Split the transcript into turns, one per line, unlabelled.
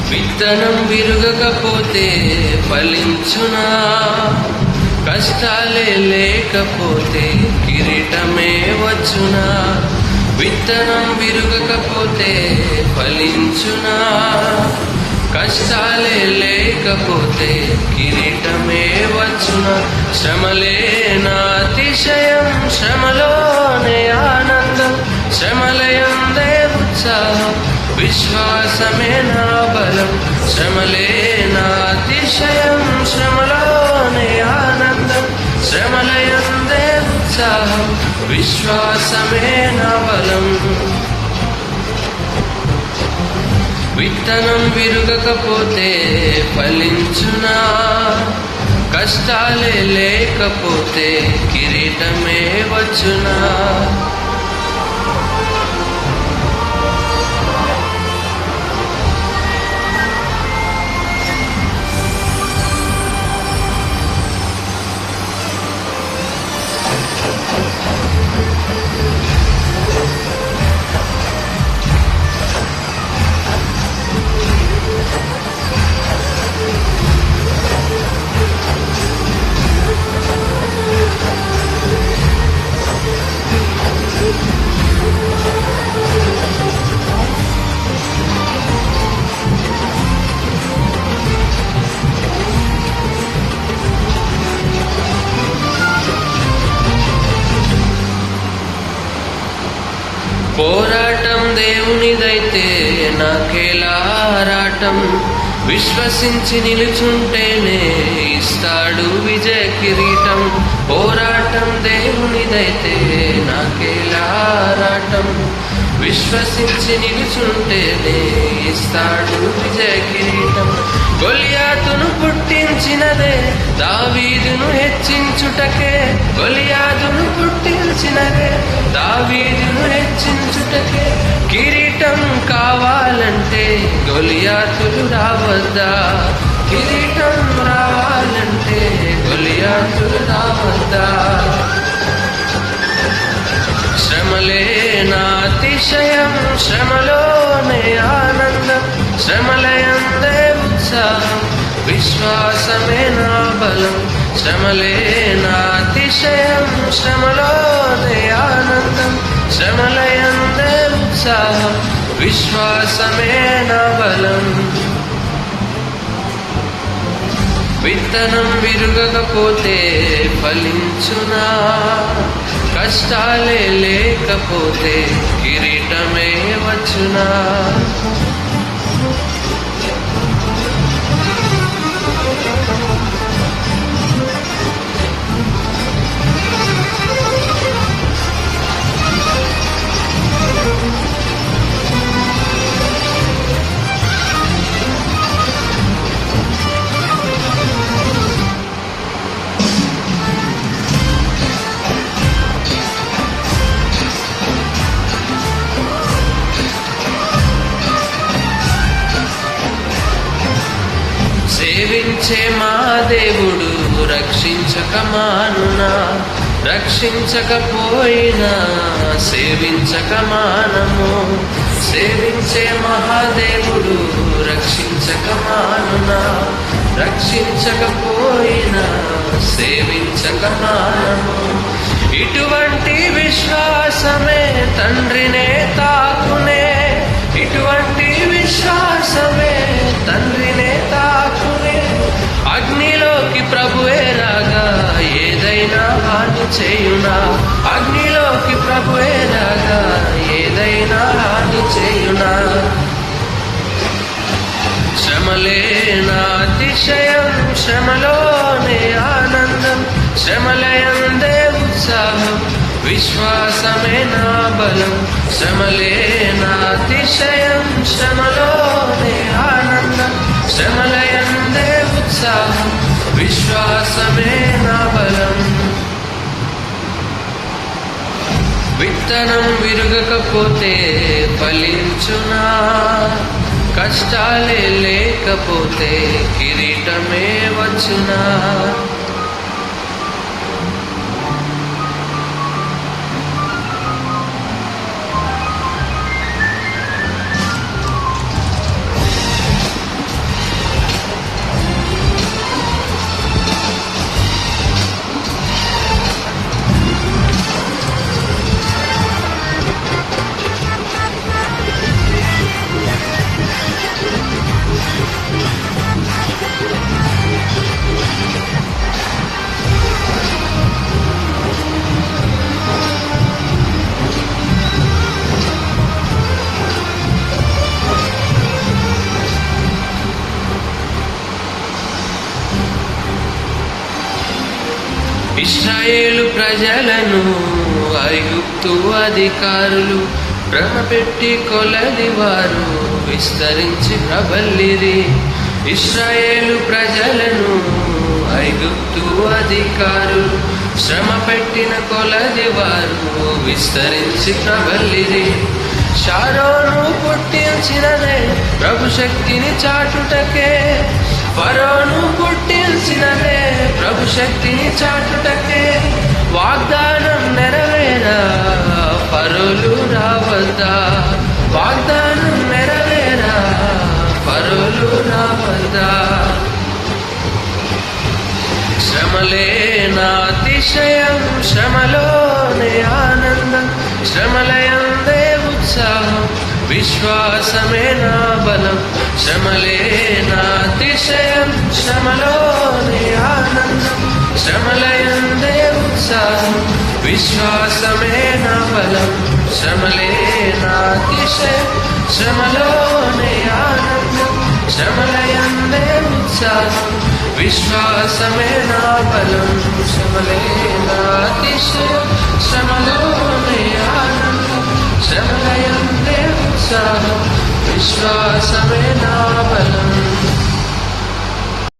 విత్తనం విరుగకపోతే ఫలించునా? కష్టాలే లేకపోతే కిరీటమే వచ్చునా? విత్తనం విరుగకపోతే ఫలించునా? కష్టాలే లేకపోతే కిరీటమే వచ్చునా? శ్రమలే నా అతిశయం, శ్రమలోనే ఆనందం, శ్రమలయందే ఉత్సాహం, విశ్వాసమే నా బలం. శ్రమలే నా అతిశయం, శ్రమలోనే ఆనందం, శ్రమలయందే ఉత్సాహం, విశ్వాసమే నా బలం. విత్తనం విరుగకపోతే ఫలించునా? కష్టాలే లేకపోతే కిరీటమే వచ్చునా? పోరాటం దేవునిదైతే నాకేలా ఆరాటం, విశ్వసించి నిలుచుంటేనే ఇస్తాడు విజయ కిరీటం. పోరాటం దేవునిదైతే నాకేలా ఆరాటం, విశ్వసించి నిలుచుంటేనే ఇస్తాడు విజయ కిరీటం. గొలియాతును పుట్టించినదే దావీదును హెచ్చించుటకే, గొలియాతును పుట్టించినదే దావీదును హెచ్చించుటకే. కిరీటం కావాలంటే గొలియాతులు రావద్దా? కిరీటం రావాలంటే గొలియాతులు రావద్దా? శ్రమలే నా అతిశయం, శ్రమలోనే ఆనందం, శ్రమలయందే ఉత్సాహం, విశ్వాసమే నా బలం. శ్రమలే నా అతిశయం, శ్రమలోనే ఆనందం, శ్రమలయందే ఉత్సాహం, విశ్వాసమే నా బలం. విత్తనం విరుగకపోతే ఫలించునా? కష్టాలే లేకపోతే కిరీటమే వచ్చునా? సేవించే మా దేవుడు రక్షించక మానునా? రక్షించకపోయినా సేవించక మానము. సేవించే మహాదేవుడు రక్షించక మానునా? రక్షించకపోయినా సేవించక మానము. ఇటువంటి విశ్వాసమే తండ్రినే తాకునే, ఇటువంటి విశ్వాసమే తండ్రినే తాకునే. అగ్నిలోకి ప్రభువే రాగా ఏదైనా హాని చేయునా? అగ్నిలోకి ప్రభువే రాగా ఏదైనా హాని చేయునా? శ్రమలే నా అతిశయం, శ్రమలోనే ఆనందం, శ్రమలయందే ఉత్సాహం, విశ్వాసమే నా బలం. శ్రమలే నా అతిశయం, శ్రమలోనే ఆనందం, శ్రమలయందే ఉత్సాహం, విశ్వాసమే నా బలం. విత్తనం విరుగకపోతే ఫలించునా? కష్టాలే లేకపోతే కిరీటమే వచ్చునా? ఇశ్రాయేలు ప్రజలను ఐగుప్తు అధికారులు భ్రమపెట్టి కొలది వారు విస్తరించి ప్రబల్లిరి. ఇశ్రాయేలు ప్రజలను ఐగుప్తు అధికారులు శ్రమ పెట్టిన కొలది వారు విస్తరించి ప్రబల్లిరి. షారోను పుట్టించినదే ప్రభు శక్తిని చాటుటకే, ఫరోను పుట్టించినదే ప్రభు శక్తిని చాటుటకే. వాగ్దానం నెరవేరా ఫరోలు రావద్దా, వాగ్దానం నెరవేరా ఫరోలు రావద్దా. శ్రమలే నా అతిశయం, శ్రమలోనే ఆనందం, శ్రమలయందే ఉత్సాహం, విశ్వాసమే నా బలం. శ్రమలే నా అతిశయం, శ్రమలోనే ఆనందం, శ్రమలయందే ఉత్సాహం, విశ్వాసమే నా బలం. శ్రమలే నా అతిశయం, శ్రమలోనే ఆనందం, శ్రమలయందే ఉత్సాహం, విశ్వాసమే నా బలం. శ్రమలే నా అతిశయం, శ్రమలోనే ఆనందం, శ్రమలయందే ఉత్సాహం, విశ్వాసమే నా బలం.